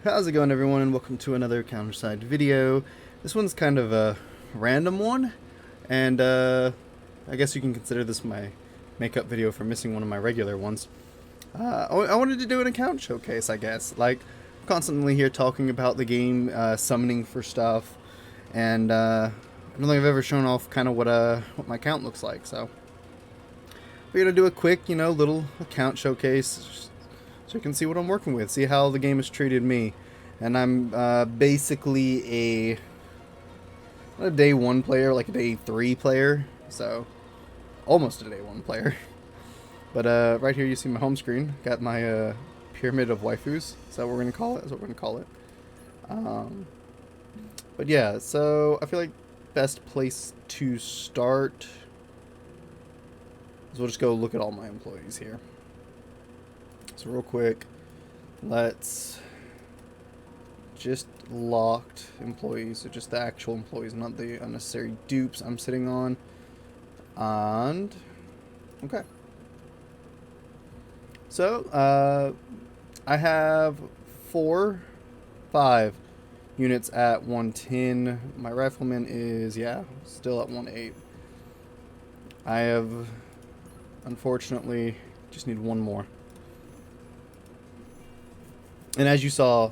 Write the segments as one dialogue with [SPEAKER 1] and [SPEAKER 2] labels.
[SPEAKER 1] How's it going, everyone, and welcome to another Counterside video. This one's kind of a random one, and I guess you can consider this my makeup video for missing one of my regular ones. I wanted to do an account showcase, I guess. Like, I'm constantly here talking about the game, summoning for stuff, and I don't think I've ever shown off kind of what my account looks like, so we're gonna do a quick, little account showcase so you can see what I'm working with, see how the game has treated me. And I'm basically not a day one player, like a day three player, so almost a day one player. But right here you see my home screen, got my pyramid of waifus. Is that what we're gonna call it? Is what we're gonna call it. But yeah, so I feel like best place to start is we'll just go look at all my employees here. So real quick, let's just locked employees, so just the actual employees, not the unnecessary dupes I'm sitting on. And okay, so I have 5 units at 110. My rifleman is still at 1.8. I have unfortunately just need one more. And as you saw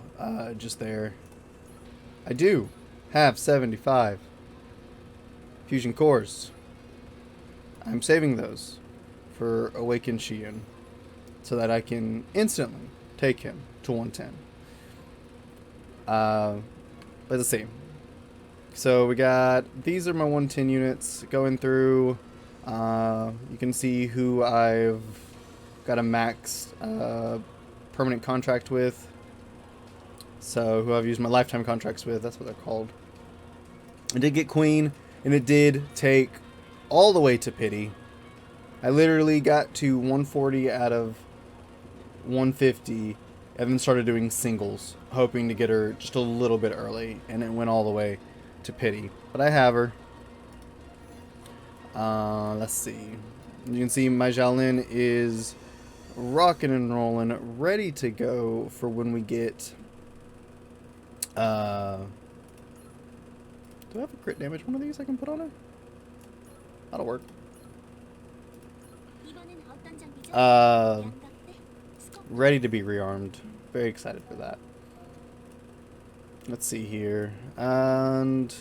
[SPEAKER 1] just there, I do have 75 fusion cores. I'm saving those for Awakened Shion so that I can instantly take him to 110. But let's see. So we got, these are my 110 units going through. You can see who I've got a max permanent contract with. So who I've used my lifetime contracts with, that's what they're called. I did get Queen, and it did take all the way to pity. I literally got to 140 out of 150 and then started doing singles, hoping to get her just a little bit early, and it went all the way to pity. But I have her. Let's see. You can see my Xiaolin is rocking and rolling, ready to go for when we get do I have a crit damage one of these I can put on her? That'll work. Ready to be rearmed. Very excited for that. Let's see here. And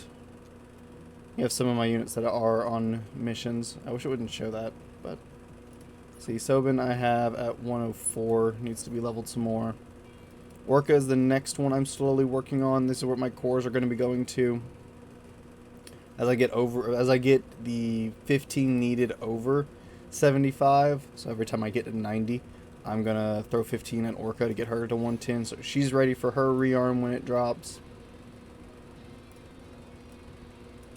[SPEAKER 1] you have some of my units that are on missions. I wish it wouldn't show that, but see, Sobin I have at 104, needs to be leveled some more. Orca is the next one I'm slowly working on. This is where my cores are going to be going to. As I get the 15 needed over 75, so every time I get to 90, I'm going to throw 15 at Orca to get her to 110, so she's ready for her rearm when it drops.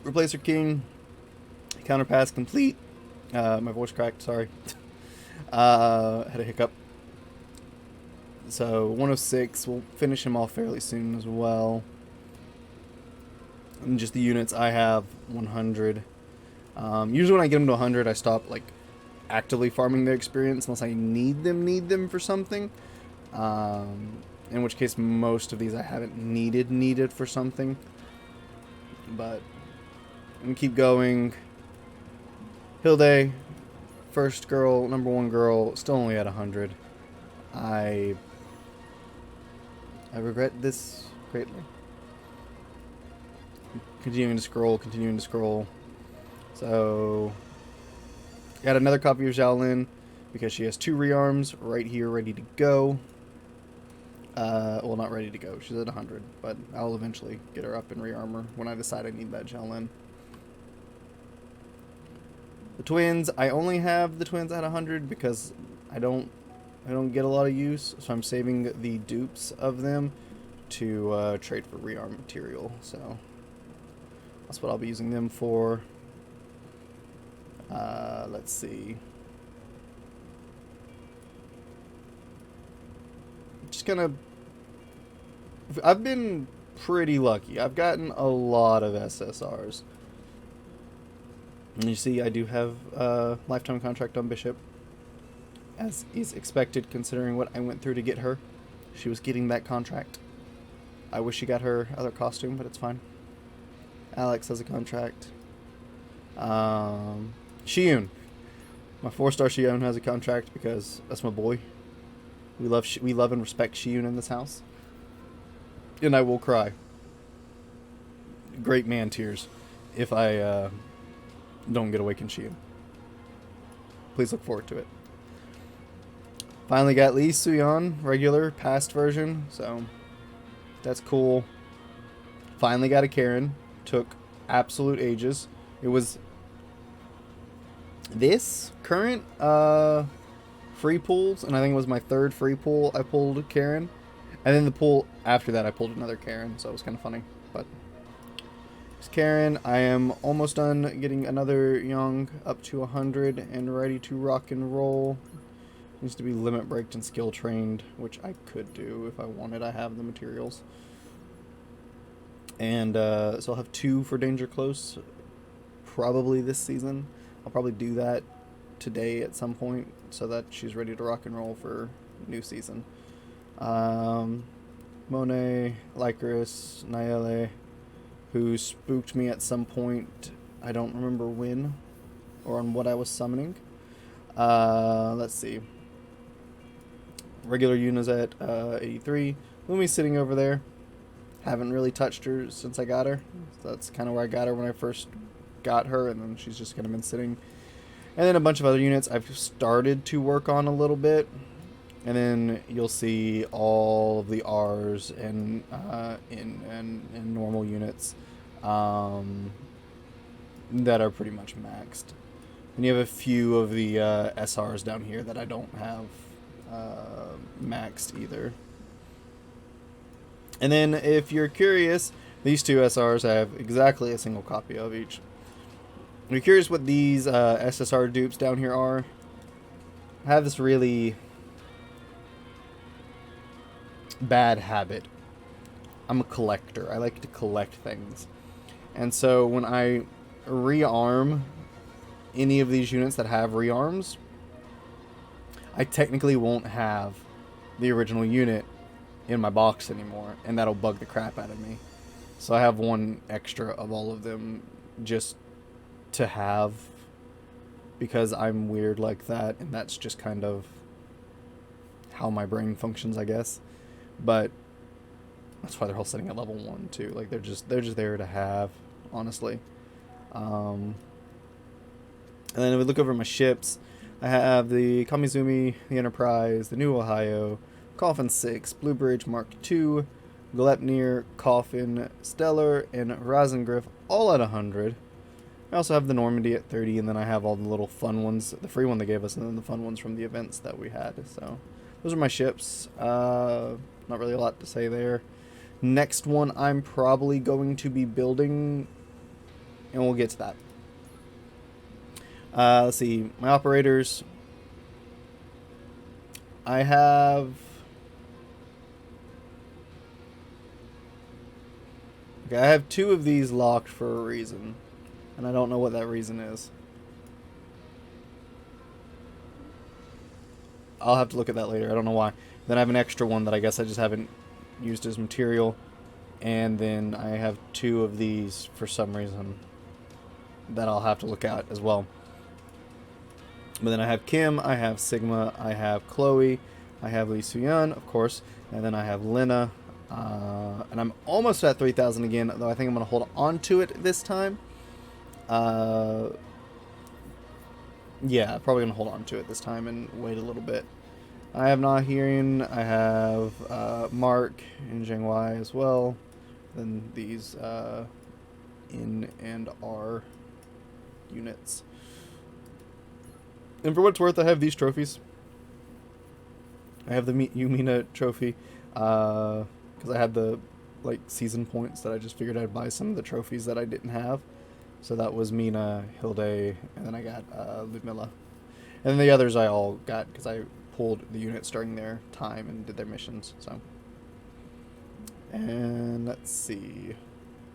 [SPEAKER 1] Replacer King, counterpass complete. My voice cracked, sorry. Had a hiccup. So 106, we'll finish him off fairly soon as well. And just the units I have 100. Usually when I get them to 100, I stop like actively farming their experience unless I need them for something. In which case most of these I haven't needed for something. But I'm gonna keep going. Hilde, first girl, number 1 girl, still only at 100. I regret this greatly. Continuing to scroll. So, got another copy of Xiaolin because she has 2 rearms right here ready to go. Well, not ready to go. She's at 100, but I'll eventually get her up and rearmor when I decide I need that Xiaolin. The twins, I only have the twins at 100 because I don't get a lot of use, so I'm saving the dupes of them to trade for rearm material. So that's what I'll be using them for. Let's see. Just gonna. I've been pretty lucky. I've gotten a lot of SSRs. And you see, I do have a lifetime contract on Bishop, as is expected considering what I went through to get her. She was getting that contract. I wish she got her other costume, but it's fine. Alex has a contract. Shiyun. My 4-star Shiyun has a contract because that's my boy. We love and respect Shiyun in this house. And I will cry. Great man tears if I don't get Awakened Shiyun. Please look forward to it. Finally got Lee Suyon, regular, past version, so that's cool. Finally got a Karen. Took absolute ages. It was this current free pools, and I think it was my 3rd free pool I pulled Karen. And then the pool after that I pulled another Karen, so it was kind of funny. But it's Karen. I am almost done getting another Young up to 100 and ready to rock and roll. Needs to be limit breaked and skill trained, which I could do if I wanted. I have the materials. And so I'll have 2 for Danger Close probably this season. I'll probably do that today at some point so that she's ready to rock and roll for new season. Monet, Lycris, Naele, who spooked me at some point. I don't remember when or on what I was summoning. Let's see. Regular Yuna's at 83. Lumi's sitting over there. Haven't really touched her since I got her. So that's kind of where I got her when I first got her, and then she's just kind of been sitting. And then a bunch of other units I've started to work on a little bit. And then you'll see all of the R's and in normal units that are pretty much maxed. And you have a few of the SRs down here that I don't have maxed either. And then if you're curious, these 2 SRs I have exactly a single copy of each. If you're curious what these SSR dupes down here are, I have this really bad habit. I'm a collector. I like to collect things. And so when I rearm any of these units that have rearms, I technically won't have the original unit in my box anymore, and that'll bug the crap out of me. So I have 1 extra of all of them just to have, because I'm weird like that, and that's just kind of how my brain functions, I guess. But that's why they're all sitting at level 1 too. Like they're just there to have, honestly. And then if we look over my ships, I have the Kamizumi, the Enterprise, the New Ohio, Coffin 6, Blue Bridge Mark II, Glepnir, Coffin, Stellar, and Razengriff all at 100. I also have the Normandy at 30, and then I have all the little fun ones, the free one they gave us, and then the fun ones from the events that we had. So those are my ships. Not really a lot to say there. Next one I'm probably going to be building, and we'll get to that. Let's see, my operators. I have... Okay, I have 2 of these locked for a reason, and I don't know what that reason is. I'll have to look at that later. I don't know why. Then I have an extra one that I guess I just haven't used as material, and then I have 2 of these for some reason that I'll have to look at as well. But then I have Kim, I have Sigma, I have Chloe, I have Lee Suyun, of course, and then I have Lena. And I'm almost at 3,000 again, though I think I'm going to hold on to it this time. Yeah, probably going to hold on to it this time and wait a little bit. I have Nahirin, I have Mark and Zhengwai as well. Then these in and R units. And for what it's worth, I have these trophies. I have the Yumina trophy. Because I had the season points that I just figured I'd buy some of the trophies that I didn't have. So that was Mina, Hilde, and then I got Ludmilla. And then the others I all got because I pulled the units during their time and did their missions. So, and let's see.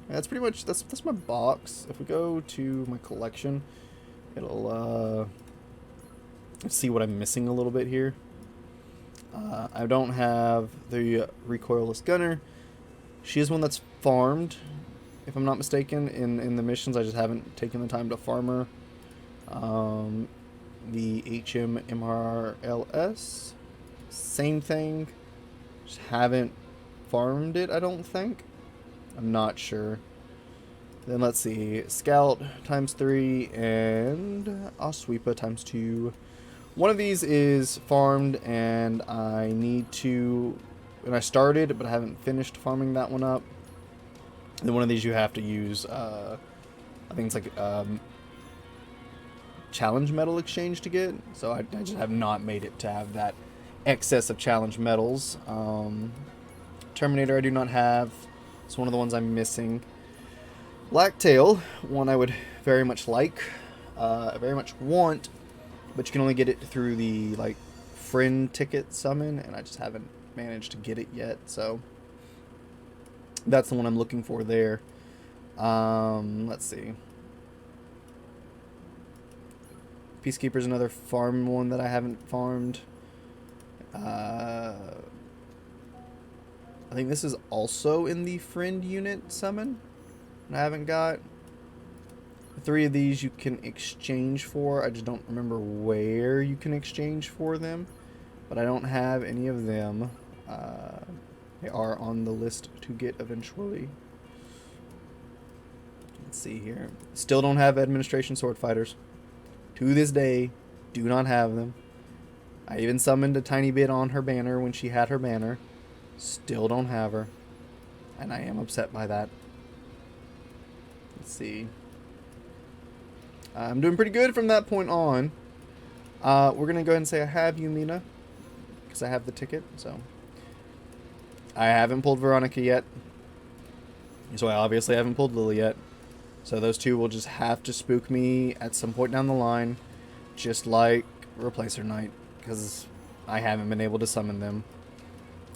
[SPEAKER 1] That's pretty much that's my box. If we go to my collection, it'll let's see what I'm missing a little bit here. I don't have the recoilless gunner, She is one that's farmed, if I'm not mistaken, in the missions. I just haven't taken the time to farm her. The HMMRLS, same thing. Just haven't farmed it, I don't think. I'm not sure. Then let's see. Scout ×3 and Osweepa ×2. One of these is farmed, and I need to... And I started, but I haven't finished farming that one up. And then one of these you have to use, I think it's like challenge medal exchange to get. So I just have not made it to have that excess of challenge medals. Terminator I do not have. It's one of the ones I'm missing. Blacktail, one I would very much like, very much want, but you can only get it through the like friend ticket summon, and I just haven't managed to get it yet. So that's the one I'm looking for there. Let's see. Peacekeeper's another farm one that I haven't farmed. I think this is also in the friend unit summon. I haven't got. 3 of these you can exchange for. I just don't remember where you can exchange for them. But I don't have any of them. They are on the list to get eventually. Let's see here. Still don't have administration sword fighters. To this day, do not have them. I even summoned a tiny bit on her banner when she had her banner. Still don't have her. And I am upset by that. Let's see. I'm doing pretty good from that point on. We're going to go ahead and say I have you, Mina. Because I have the ticket, so. I haven't pulled Veronica yet. So I obviously haven't pulled Lily yet. So those two will just have to spook me at some point down the line. Just like Replacer Knight. Because I haven't been able to summon them.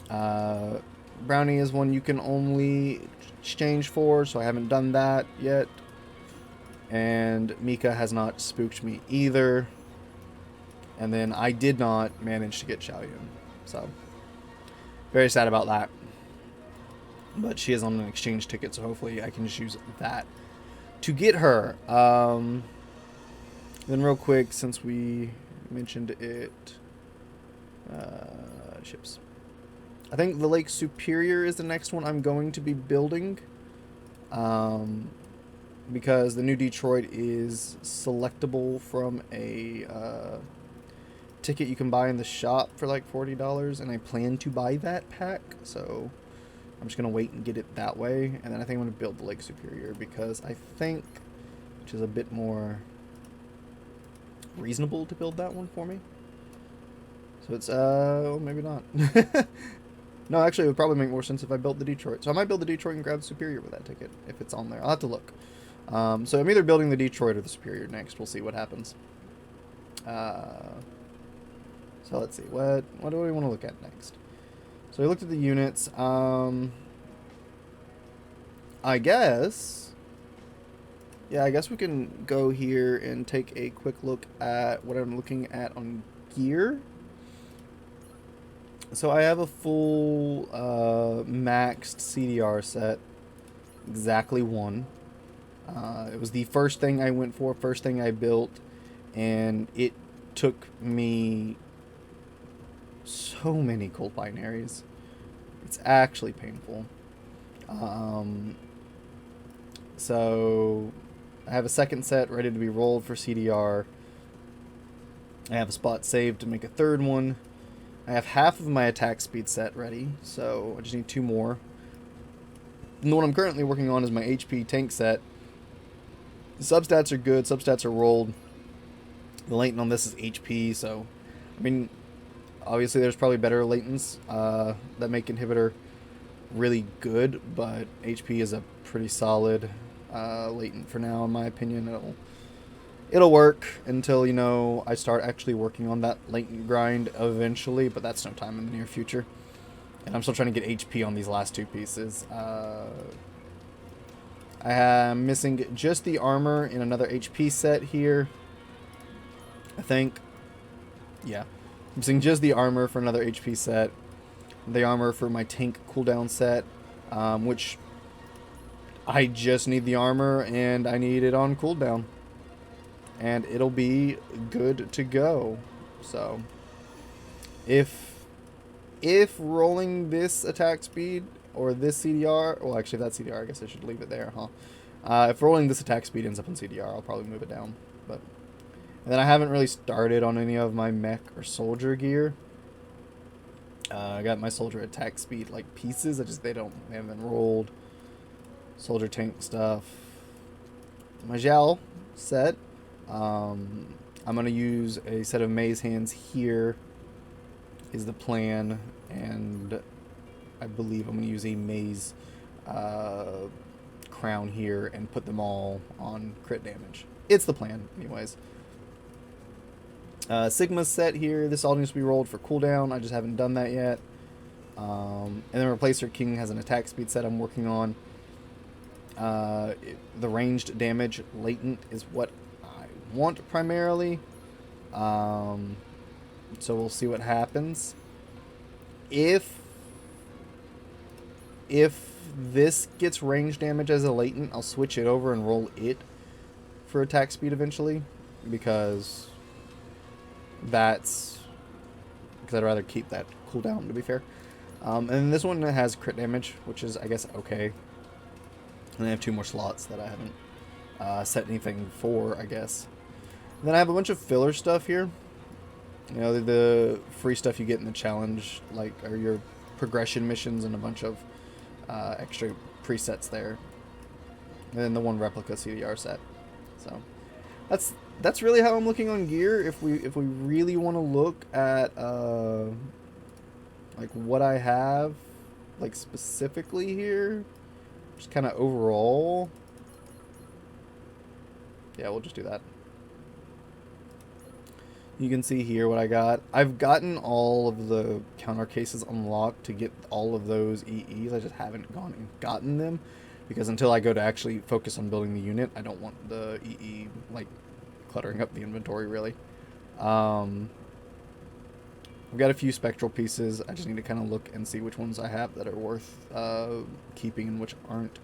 [SPEAKER 1] Brownie is one you can only exchange for, so I haven't done that yet. And Mika has not spooked me either. And then I did not manage to get Xiaoyun. So, very sad about that. But she is on an exchange ticket, so hopefully I can just use that to get her. Then real quick, since we mentioned it, ships. I think the Lake Superior is the next one I'm going to be building. Because the new Detroit is selectable from a ticket you can buy in the shop for like $40, and I plan to buy that pack, so I'm just going to wait and get it that way, and then I think I'm going to build the Lake Superior, because I think, which is a bit more reasonable to build that one for me. So it's, well, maybe not. No, actually, it would probably make more sense if I built the Detroit. So I might build the Detroit and grab the Superior with that ticket, if it's on there. I'll have to look. So I'm either building the Detroit or the Superior next. We'll see what happens. So let's see. What do we want to look at next? So we looked at the units. I guess... Yeah, I guess we can go here and take a quick look at what I'm looking at on gear. So I have a full maxed CDR set. Exactly one. It was the first thing I went for, first thing I built, and it took me so many gold binaries. It's actually painful. So I have a second set ready to be rolled for CDR. I have a spot saved to make a third one. I have half of my attack speed set ready, so I just need 2 more. And the one I'm currently working on is my HP tank set. The substats are good, substats are rolled. The latent on this is HP, so, I mean, obviously there's probably better latents that make inhibitor really good, but HP is a pretty solid latent for now, in my opinion. It'll work until, you know, I start actually working on that latent grind eventually, but that's no time in the near future. And I'm still trying to get HP on these last 2 pieces. I am missing just the armor in another HP set here. I think. Yeah. I'm missing just the armor for another HP set. The armor for my tank cooldown set. which I just need the armor and I need it on cooldown. And it'll be good to go. So, if rolling this attack speed or this CDR, well, actually, if that's CDR, I guess I should leave it there, huh? If rolling this attack speed ends up in CDR, I'll probably move it down. But, and then I haven't really started on any of my mech or soldier gear. I got my soldier attack speed like pieces. They haven't been rolled. Soldier tank stuff. My Zhao set. I'm going to use a set of maze hands here is the plan, and I believe I'm going to use a maze crown here and put them all on crit damage. It's the plan, anyways. Sigma set here. This all needs to be rolled for cooldown. I just haven't done that yet. And then Replacer King has an attack speed set I'm working on. The ranged damage latent is what want primarily, so we'll see what happens. If this gets range damage as a latent, I'll switch it over and roll it for attack speed eventually, because I'd rather keep that cooldown, to be fair. And this one has crit damage, which is, I guess, okay. And I have 2 more slots that I haven't set anything for, I guess. Then I have a bunch of filler stuff here. You know, the free stuff you get in the challenge, like, are your progression missions and a bunch of extra presets there. And then the 1 replica CDR set. So that's really how I'm looking on gear. If we really want to look at like what I have, like specifically here, just kind of overall. Yeah, we'll just do that. You can see here what I got. I've gotten all of the counter cases unlocked to get all of those EEs. I just haven't gone and gotten them, because until I go to actually focus on building the unit, I don't want the EE like cluttering up the inventory, really. I've got a few spectral pieces. I just need to kind of look and see which ones I have that are worth keeping and which aren't.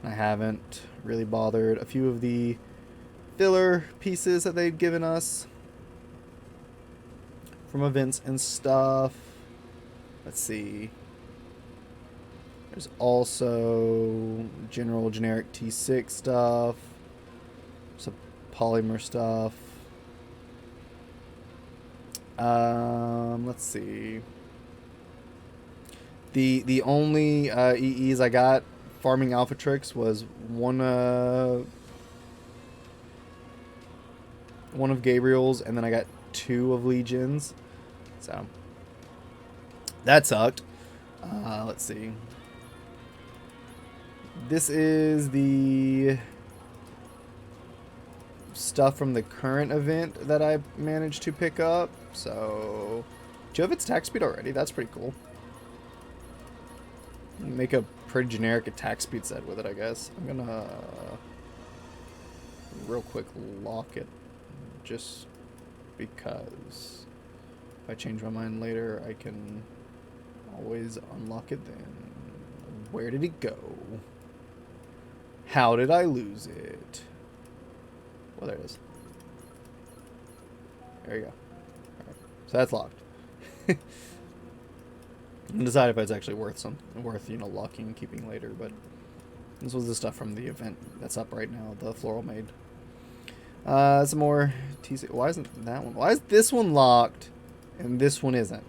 [SPEAKER 1] And I haven't really bothered. A few of the filler pieces that they've given us from events and stuff. Let's see. There's also generic T6 stuff. Some polymer stuff. Let's see. The only EEs I got farming Alpha Tricks was one of Gabriel's, and then I got 2 of Legion's. So that sucked. Let's see. This is the stuff from the current event that I managed to pick up. So, do you have its attack speed already? That's pretty cool. Make a pretty generic attack speed set with it, I guess. I'm gonna real quick lock it, just because if I change my mind later, I can always unlock it then. Where did it go? How did I lose it? Well, there it is. There you go. Alright. So that's locked. And decide if it's actually worth you know, locking and keeping later, but this was the stuff from the event that's up right now, the Floral Maid. Some more TC. Why isn't that one? Why is this one locked and this one isn't?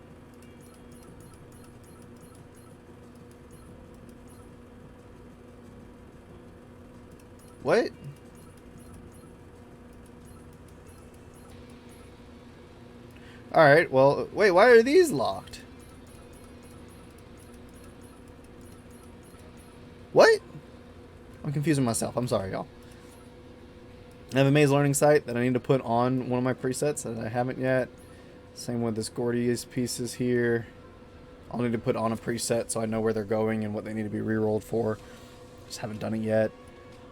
[SPEAKER 1] What? Alright, well, wait, why are these locked? What? I'm confusing myself. I'm sorry, y'all. I have a maze learning site that I need to put on one of my presets that I haven't yet. Same with this Gordius pieces here. I'll need to put on a preset so I know where they're going and what they need to be re-rolled for. Just haven't done it yet.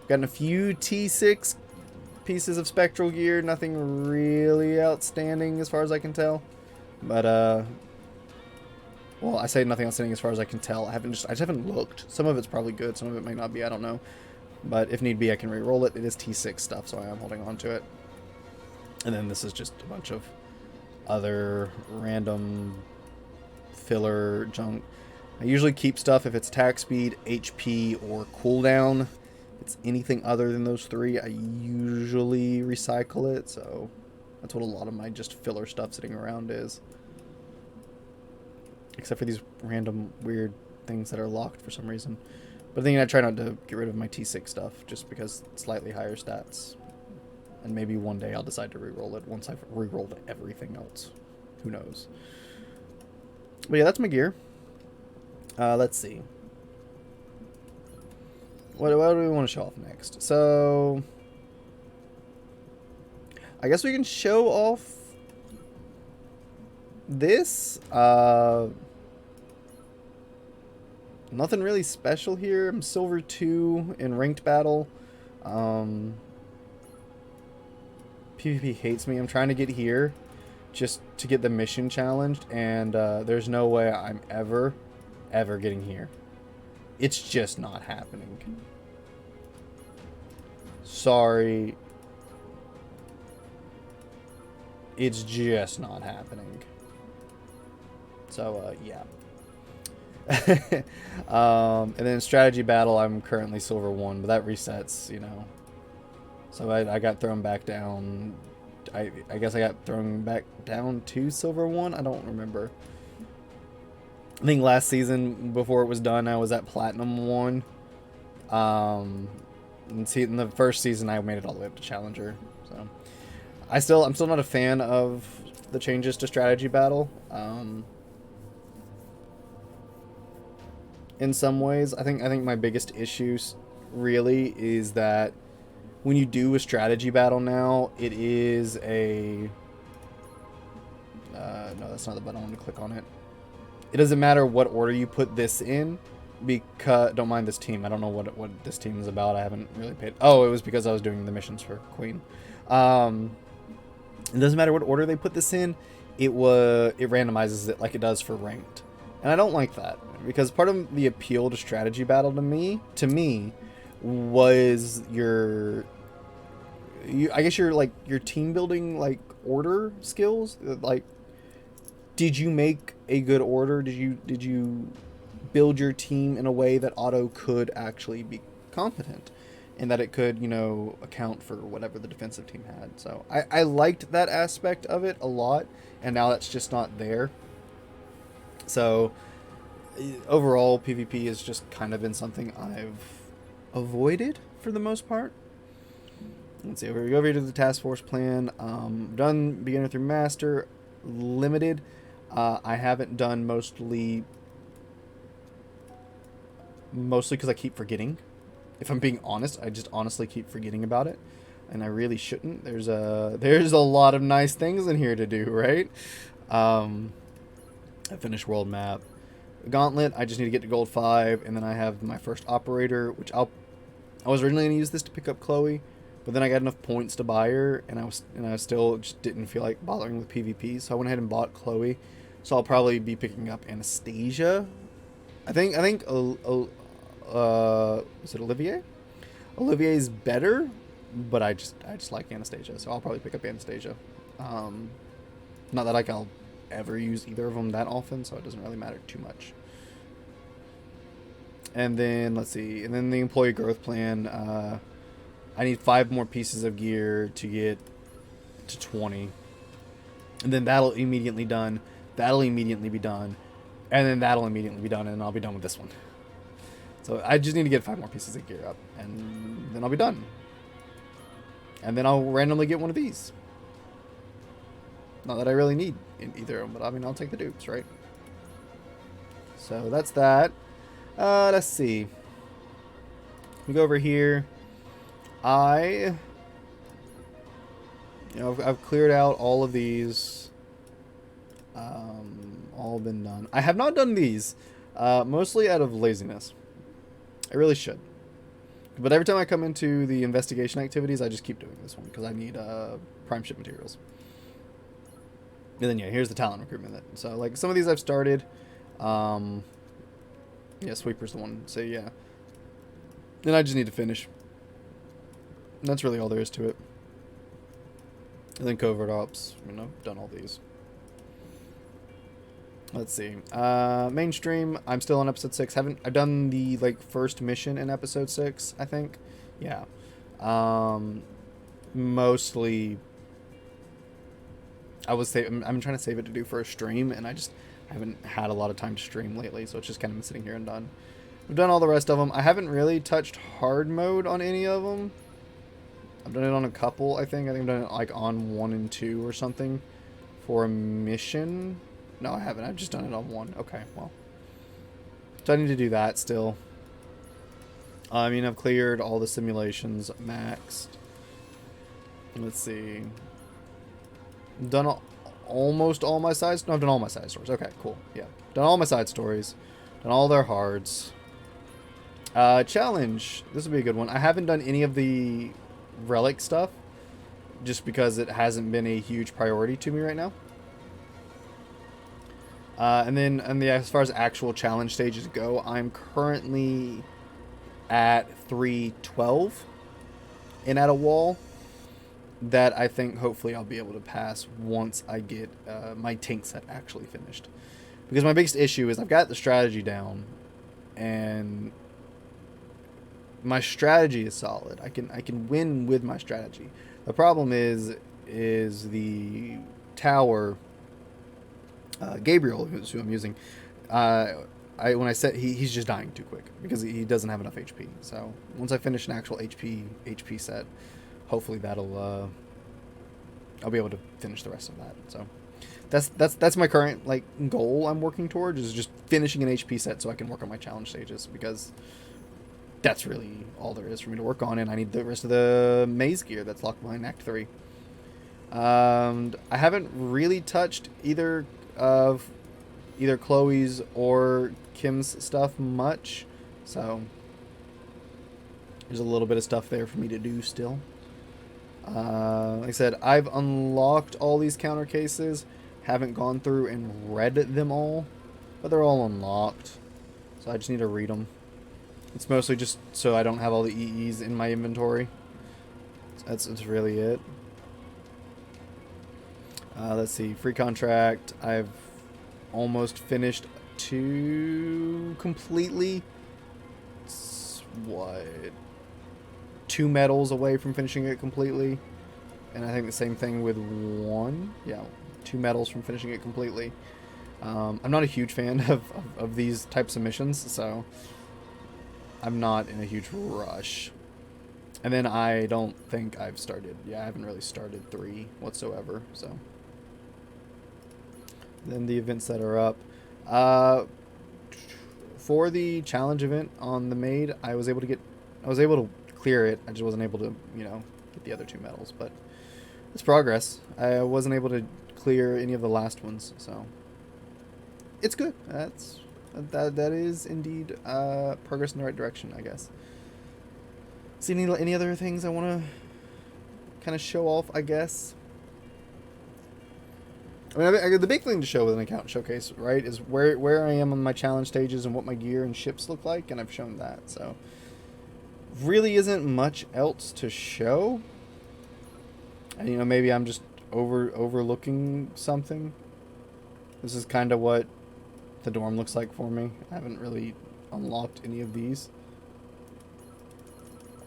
[SPEAKER 1] Gotten a few T6 pieces of spectral gear. Nothing really outstanding as far as I can tell. But, Well, I say nothing outstanding as far as I can tell. I just haven't looked. Some of it's probably good. Some of it might not be. I don't know. But if need be, I can re-roll it. It is T6 stuff, so I am holding on to it. And then this is just a bunch of other random filler junk. I usually keep stuff if it's attack speed, HP, or cooldown. If it's anything other than those three, I usually recycle it. So that's what a lot of my just filler stuff sitting around is. Except for these random weird things that are locked for some reason. But then I try not to get rid of my T6 stuff just because it's slightly higher stats. And maybe one day I'll decide to re-roll it once I've re-rolled everything else. Who knows? But yeah, that's my gear. Let's see. What do we want to show off next? So I guess we can show off this. Nothing really special here. I'm silver 2 in ranked battle. PvP hates me. I'm trying to get here just to get the mission challenged, and there's no way I'm ever getting here. It's just not happening. Sorry. It's just not happening. So, yeah. And then strategy battle, I'm currently silver 1, but that resets, you know. So I got thrown back down. I guess I got thrown back down to silver 1. I don't remember. I think last season, before it was done, I was at platinum 1. And see, in the first season, I made it all the way up to challenger. So I'm still not a fan of the changes to strategy battle. In some ways, I think my biggest issue really is that when you do a strategy battle now, it is a no, that's not the button. I want to click on it. It doesn't matter what order you put this in, because don't mind this team. I don't know what this team is about. I haven't really paid. Oh, it was because I was doing the missions for Queen. It doesn't matter what order they put this in. It randomizes it like it does for ranked, and I don't like that, because part of the appeal to strategy battle to me was I guess your team building order skills. Like, did you make a good order? Did you build your team in a way that auto could actually be competent, and that it could, you know, account for whatever the defensive team had? So I liked that aspect of it a lot, and now that's just not there. So overall, PvP has just kind of been something I've avoided for the most part. Let's see, we go over here to the task force plan. Done beginner through master, limited. I haven't done mostly because I keep forgetting. If I'm being honest, I just honestly keep forgetting about it, and I really shouldn't. There's a lot of nice things in here to do, right? I finished world map. Gauntlet, I just need to get to gold 5, and then I have my first operator, which I was originally going to use this to pick up Chloe, but then I got enough points to buy her, and I still just didn't feel like bothering with PvP, so I went ahead and bought Chloe. So I'll probably be picking up Anastasia. I think is it Olivier? Olivier's better, but I just like Anastasia, so I'll probably pick up Anastasia. Not that I'll ever use either of them that often, so it doesn't really matter too much. And then let's see, and then the employee growth plan. I need 5 more pieces of gear to get to 20, and then that'll immediately done. That'll immediately be done, and then that'll immediately be done, and I'll be done with this one. So I just need to get 5 more pieces of gear up, and then I'll be done. And then I'll randomly get one of these. Not that I really need either of them, but I mean, I'll take the dupes, right? So that's that. Let's see. We go over here. I've cleared out all of these. All been done. I have not done these, mostly out of laziness. I really should. But every time I come into the investigation activities, I just keep doing this one because I need prime ship materials. And then yeah, here's the talent recruitment. So like some of these I've started. Yeah, Sweeper's the one. So yeah. Then I just need to finish. And that's really all there is to it. And then Covert Ops. I mean, I've done all these. Let's see. Mainstream. I'm still on episode 6. I've done the like first mission in episode 6, I think. Yeah. Mostly I'm trying to save it to do for a stream, and I just haven't had a lot of time to stream lately, so it's just kind of been sitting here and done. I've done all the rest of them. I haven't really touched hard mode on any of them. I've done it on a couple, I think. I've done it like on 1 and 2 or something for a mission. No, I haven't. I've just done it on 1. Okay, well. So I need to do that still. I mean, I've cleared all the simulations maxed. Let's see. Done almost all my sides. No, I've done all my side stories. Okay, cool. Yeah. Done all my side stories. Done all their hards. Challenge. This will be a good one. I haven't done any of the relic stuff, just because it hasn't been a huge priority to me right now. And then as far as actual challenge stages go, I'm currently at 312 and at a wall that I think hopefully I'll be able to pass once I get my tank set actually finished. Because my biggest issue is I've got the strategy down, and my strategy is solid. I can win with my strategy. The problem is the tower. Gabriel, who I'm using, when I said he's just dying too quick because he doesn't have enough HP. So once I finish an actual HP set, hopefully that'll I'll be able to finish the rest of that. So that's my current like goal I'm working towards, is just finishing an HP set so I can work on my challenge stages, because that's really all there is for me to work on, and I need the rest of the maze gear that's locked behind Act 3. I haven't really touched either Chloe's or Kim's stuff much, so there's a little bit of stuff there for me to do still. Like I said, I've unlocked all these counter cases, haven't gone through and read them all, but they're all unlocked, so I just need to read them. It's mostly just so I don't have all the EEs in my inventory. That's really it. Let's see, free contract. I've almost finished 2 completely. It's, what, 2 medals away from finishing it completely. And I think the same thing with 1. Yeah, 2 medals from finishing it completely. I'm not a huge fan of these types of missions, so I'm not in a huge rush. And then I don't think I've started. Yeah, I haven't really started 3 whatsoever, so. Then the events that are up. For the challenge event on the maid, I was able to clear it. I just wasn't able to, get the other 2 medals, but it's progress. I wasn't able to clear any of the last ones, so it's good. That is indeed progress in the right direction, I guess. See any other things I want to kind of show off, I guess? I mean, the big thing to show with an account showcase, right, is where I am on my challenge stages and what my gear and ships look like, and I've shown that. So really isn't much else to show. And, maybe I'm just overlooking something. This is kind of what the dorm looks like for me. I haven't really unlocked any of these.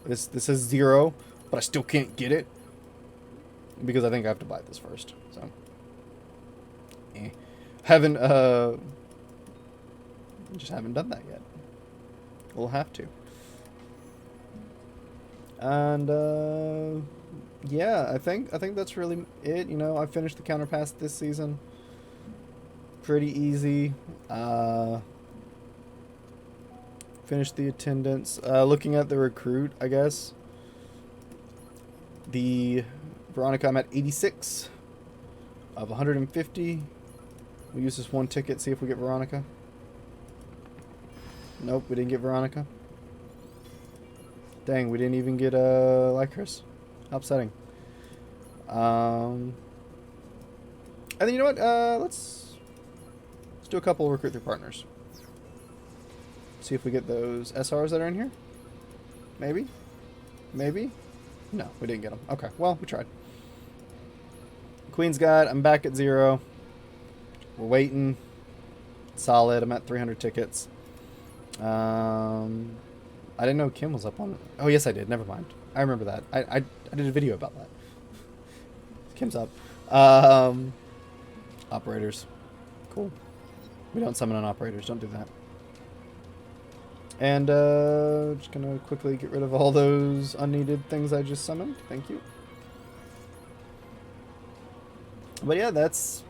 [SPEAKER 1] This is 0, but I still can't get it because I think I have to buy this first. So haven't just haven't done that yet. We'll have to. And yeah, I think that's really it. I finished the counter pass this season. Pretty easy. Finished the attendance. Looking at the recruit, I guess. The Veronica, I'm at 86 of 150. We'll use this 1 ticket, see if we get Veronica. Nope, we didn't get Veronica. Dang, we didn't even get Lycris. How upsetting. And then you know what? Let's Let's do a couple recruit through partners. See if we get those SRs that are in here. Maybe? Maybe? No, we didn't get them. Okay, well, we tried. Queen's Guide, I'm back at 0. We're waiting. Solid, I'm at 300 tickets. I didn't know Kim was up on it. Oh, yes, I did. Never mind. I remember that. I did a video about that. Kim's up. Operators. Cool. We don't summon on operators. Don't do that. And just gonna quickly get rid of all those unneeded things I just summoned. Thank you. But yeah, that's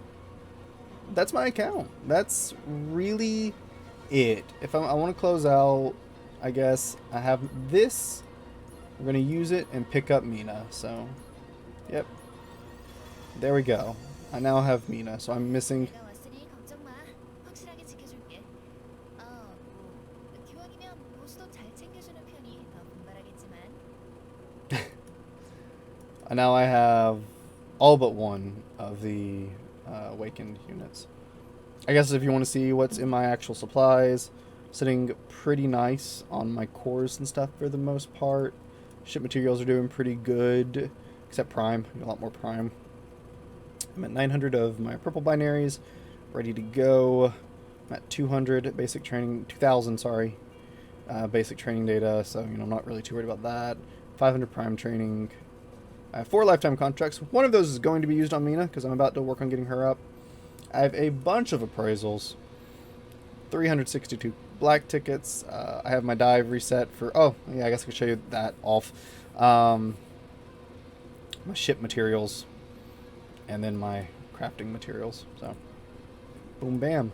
[SPEAKER 1] my account. That's really it. If I want to close out, I guess I have this. We're gonna use it and pick up Mina. So, yep. There we go. I now have Mina. So I'm missing. Now I have all but one of the awakened units. I guess if you want to see what's in my actual supplies, sitting pretty nice on my cores and stuff for the most part. Ship materials are doing pretty good, except Prime. A lot more Prime. I'm at 900 of my purple binaries, ready to go. I'm at 200 basic training, 2,000, sorry, basic training data, so, you know, I'm not really too worried about that. 500 Prime training. I have 4 lifetime contracts. One of those is going to be used on Mina, because I'm about to work on getting her up. I have a bunch of appraisals. 362 black tickets. I have my dive reset for... Oh, yeah, I guess I could show you that off. My ship materials. And then my crafting materials. So, boom, bam.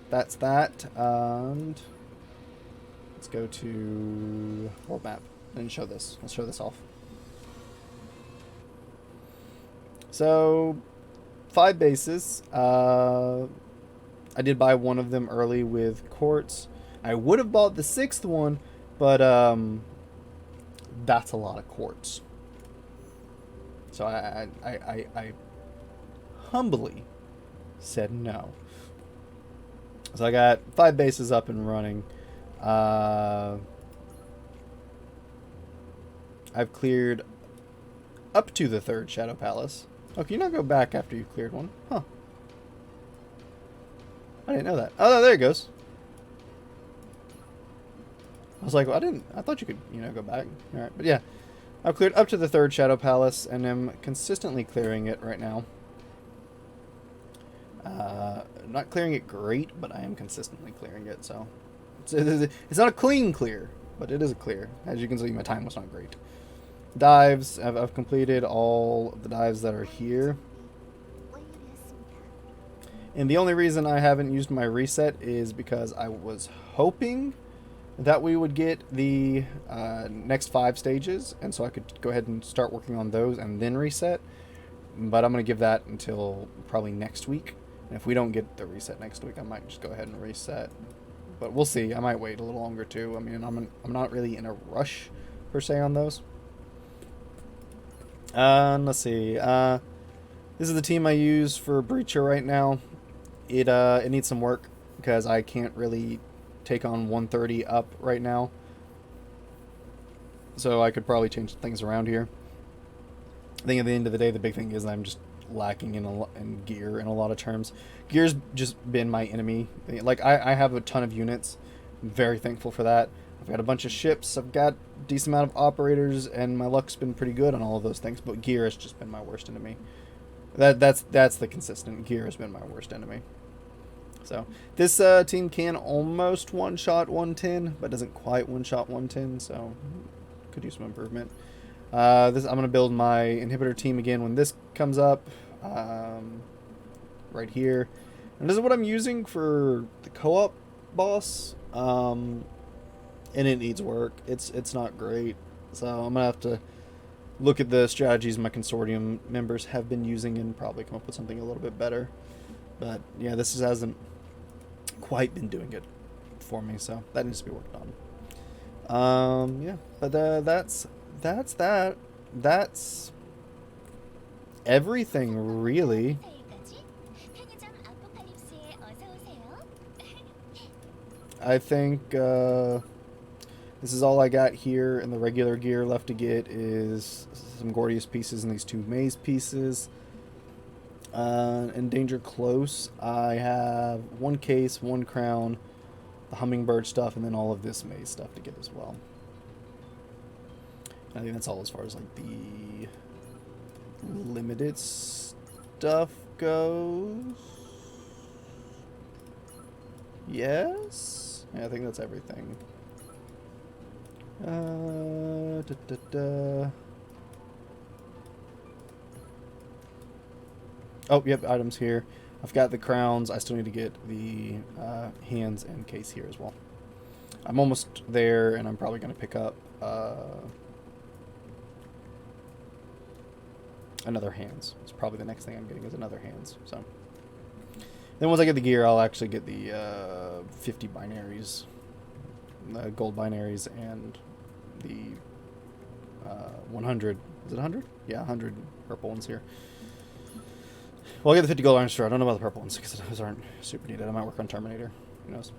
[SPEAKER 1] That's that. And let's go to world map and show this. Let's show this off. So, 5 bases. I did buy one of them early with quartz. I would have bought the 6th one, but that's a lot of quartz. So I humbly said no. So I got 5 bases up and running. I've cleared up to the 3rd Shadow Palace. Oh, can you not go back after you've cleared one? Huh. I didn't know that. Oh, there it goes. I was like, well, I thought you could, you know, go back. Alright, but yeah. I've cleared up to the 3rd Shadow Palace, and am consistently clearing it right now. I'm not clearing it great, but I am consistently clearing it, so... It's not a clean clear, but it is a clear. As you can see, my time was not great. Dives, I've completed all of the dives that are here. And the only reason I haven't used my reset is because I was hoping that we would get the next 5 stages, and so I could go ahead and start working on those and then reset. But I'm going to give that until probably next week. And if we don't get the reset next week, I might just go ahead and reset. But we'll see. I might wait a little longer too. I mean, I'm not really in a rush per se on those. Let's see. This is the team I use for Breacher right now. It needs some work because I can't really take on 130 up right now. So I could probably change things around here. I think at the end of the day, the big thing is I'm just lacking in gear in a lot of terms. Gear's just been my enemy. Like, I have a ton of units. I'm very thankful for that. I've got a bunch of ships. I've got a decent amount of operators, and my luck's been pretty good on all of those things. But gear has just been my worst enemy. That's the consistent. Gear has been my worst enemy. So this team can almost one-shot 110, but doesn't quite one-shot 110. So could use some improvement. I'm gonna build my inhibitor team again when this comes up. Right here, and this is what I'm using for the co-op boss. And it needs work. It's not great. So I'm gonna have to look at the strategies my consortium members have been using and probably come up with something a little bit better. But yeah, this hasn't quite been doing it for me, so that needs to be worked on. Yeah, but that's that. That's everything, really. I think this is all I got here, and the regular gear left to get is some Gordius pieces and these 2 maze pieces. In Danger Close, I have 1 case, 1 crown, the hummingbird stuff, and then all of this maze stuff to get as well. I think that's all as far as like the limited stuff goes. Yes? Yeah, I think that's everything. Oh, yep, items here. I've got the crowns. I still need to get the hands and case here as well. I'm almost there, and I'm probably going to pick up another hands. It's probably the next thing I'm getting is another hands. So then once I get the gear, I'll actually get the 50 binaries, gold binaries, and the 100. Is it 100? Yeah, 100 purple ones here. Well, I'll get the 50 gold iron store. I don't know about the purple ones because those aren't super needed. I might work on Terminator. Who knows?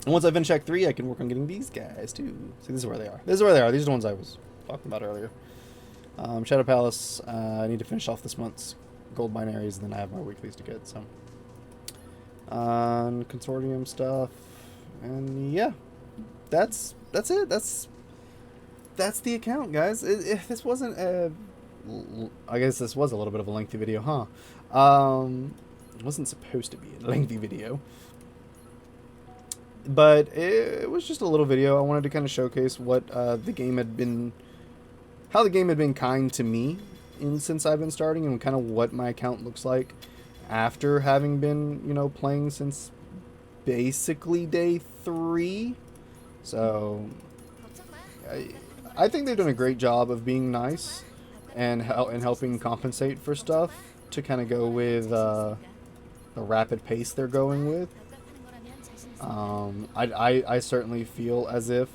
[SPEAKER 1] And once I finish Act 3, I can work on getting these guys too. See, this is where they are. This is where they are. These are the ones I was talking about earlier. Shadow Palace. I need to finish off this month's gold binaries, and then I have my weeklies to get. So, consortium stuff, and yeah, that's it. That's the account, guys. This wasn't a. I guess this was a little bit of a lengthy video, huh? It wasn't supposed to be a lengthy video, but it was just a little video. I wanted to kind of showcase what the game had been, how the game had been kind to me since I've been starting, and kind of what my account looks like after having been, you know, playing since basically day 3. So I think they've done a great job of being nice and helping compensate for stuff to kind of go with the rapid pace they're going with. I certainly feel as if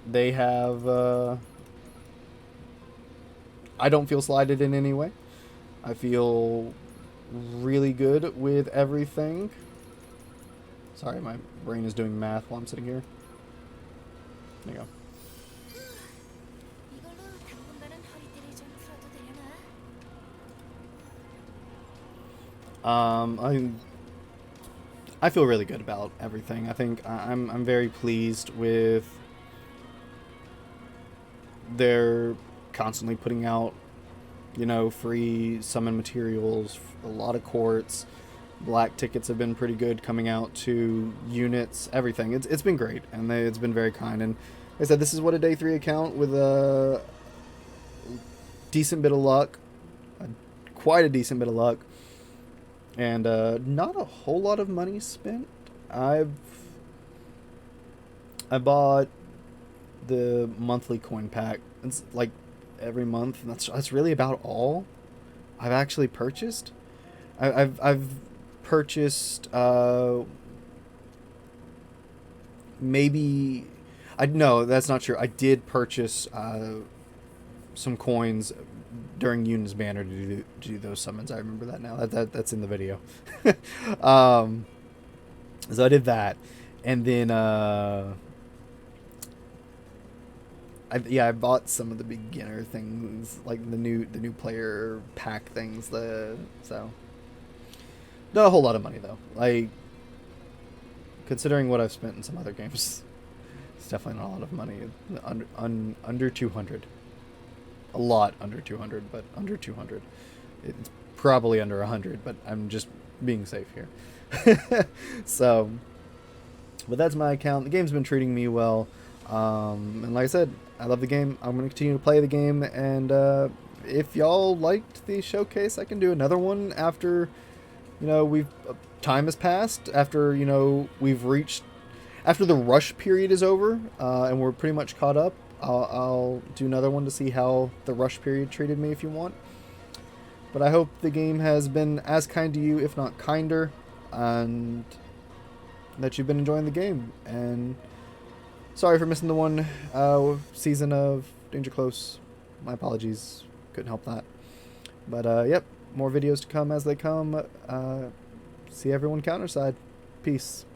[SPEAKER 1] they have I don't feel slighted in any way. I feel really good with everything. Sorry, my brain is doing math while I'm sitting here. There you go. I feel really good about everything. I think I'm very pleased with their constantly putting out, you know, free summon materials, a lot of quartz, black tickets have been pretty good coming out to units, everything. It's been great, and it's been very kind. And like I said, this is what a day 3 account with a decent bit of luck, quite a decent bit of luck, and not a whole lot of money spent. I bought the monthly coin pack. It's like every month, and that's really about all I've actually purchased. I've purchased maybe no, that's not true. I did purchase some coins during Yun's banner to do those summons. I remember that now. That's in the video. So I did that, and then I bought some of the beginner things, like the new player pack things. So not a whole lot of money though. Like, considering what I've spent in some other games, it's definitely not a lot of money. Under 200. A lot under 200, but under 200. It's probably under 100, but I'm just being safe here. So, but that's my account. The game's been treating me well. And like I said, I love the game. I'm going to continue to play the game. And if y'all liked the showcase, I can do another one after, you know, time has passed. After, you know, after the rush period is over, and we're pretty much caught up. I'll do another one to see how the rush period treated me if you want. But I hope the game has been as kind to you, if not kinder, and that you've been enjoying the game. And sorry for missing the one season of Danger Close. My apologies. Couldn't help that. But yep, more videos to come as they come. See everyone Counterside. Peace.